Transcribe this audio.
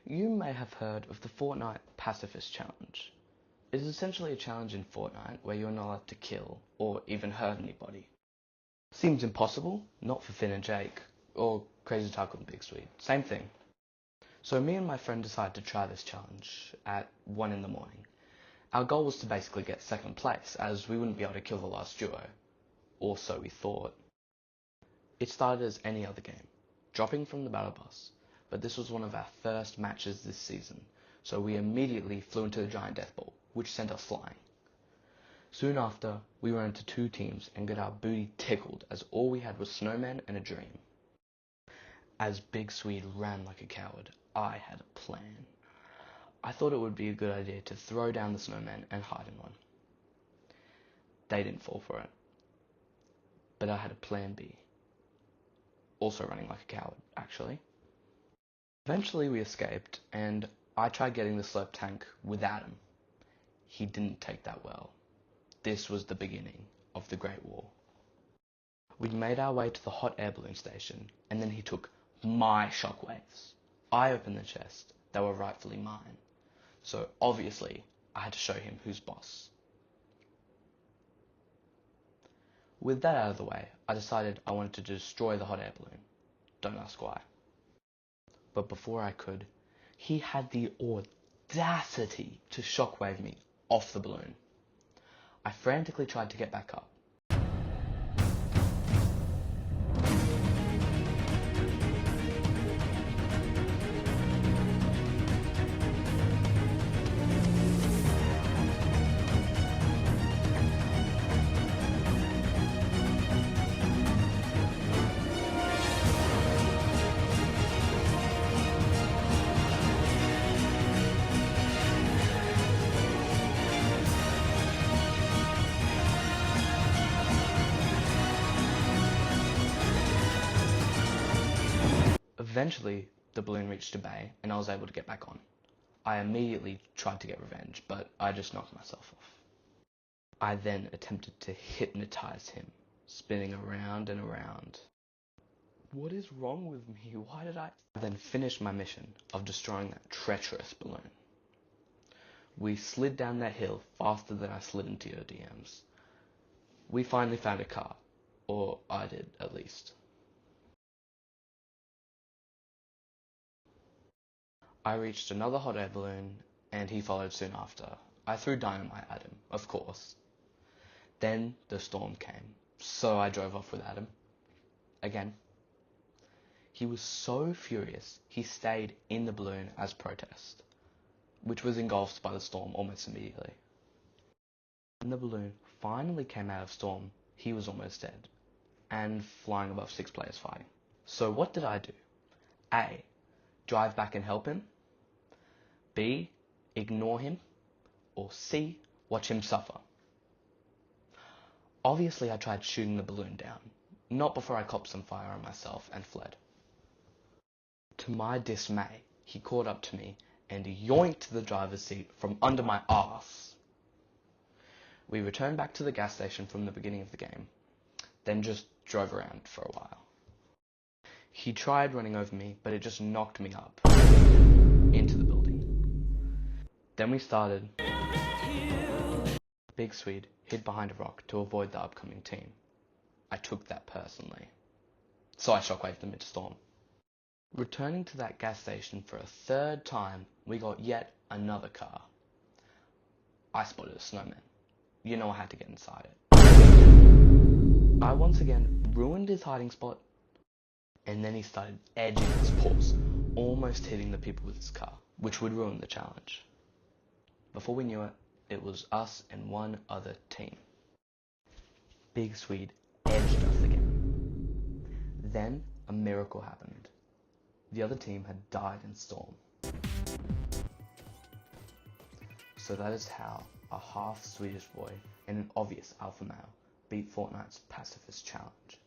You may have heard of the Fortnite pacifist challenge. It is essentially a challenge in Fortnite where you're not allowed to kill or even hurt anybody. Seems impossible, not for Finn and Jake, or Crazy Taco and Big Sweet, same thing. So me and my friend decided to try this challenge at 1 in the morning. Our goal was to basically get second place, as we wouldn't be able to kill the last duo, or so we thought. It started as any other game, dropping from the battle bus, but this was one of our first matches this season, so we immediately flew into the giant death ball, which sent us flying. Soon after, we ran into 2 teams and got our booty tickled as all we had was snowmen and a dream. As Big Swede ran like a coward, I had a plan. I thought it would be a good idea to throw down the snowmen and hide in one. They didn't fall for it, but I had a plan B. Also running like a coward, actually. Eventually we escaped, and I tried getting the slurp tank without him. He didn't take that well. This was the beginning of the Great War. We made our way to the hot air balloon station, and then he took my shockwaves. I opened the chest. They were rightfully mine. So obviously, I had to show him who's boss. With that out of the way, I decided I wanted to destroy the hot air balloon. Don't ask why. But before I could, he had the audacity to shockwave me off the balloon. I frantically tried to get back up. Eventually, the balloon reached a bay, and I was able to get back on. I immediately tried to get revenge, but I just knocked myself off. I then attempted to hypnotize him, spinning around and around. What is wrong with me? Why did I then finish my mission of destroying that treacherous balloon? We slid down that hill faster than I slid into your DMs. We finally found a car, or I did at least. I reached another hot air balloon, and he followed soon after. I threw dynamite at him, of course. Then the storm came, so I drove off without him. Again. He was so furious, he stayed in the balloon as protest, which was engulfed by the storm almost immediately. When the balloon finally came out of storm, he was almost dead, and flying above 6 players fighting. So what did I do? A. Drive back and help him. B. Ignore him. Or C. Watch him suffer. Obviously I tried shooting the balloon down, not before I copped some fire on myself and fled. To my dismay, he caught up to me and yoinked the driver's seat from under my ass. We returned back to the gas station from the beginning of the game, then just drove around for a while. He tried running over me, but it just knocked me up into the building. Then we started. Big Swede hid behind a rock to avoid the upcoming team. I took that personally, so I shockwaved them into storm. Returning to that gas station for a 3rd time, we got yet another car. I spotted a snowman. You know I had to get inside it. I once again ruined his hiding spot, and then he started edging his course, almost hitting the people with his car, which would ruin the challenge. Before we knew it, it was us and one other team. Big Swede edged us again. Then a miracle happened. The other team had died in storm. So that is how a half Swedish boy and an obvious alpha male beat Fortnite's pacifist challenge.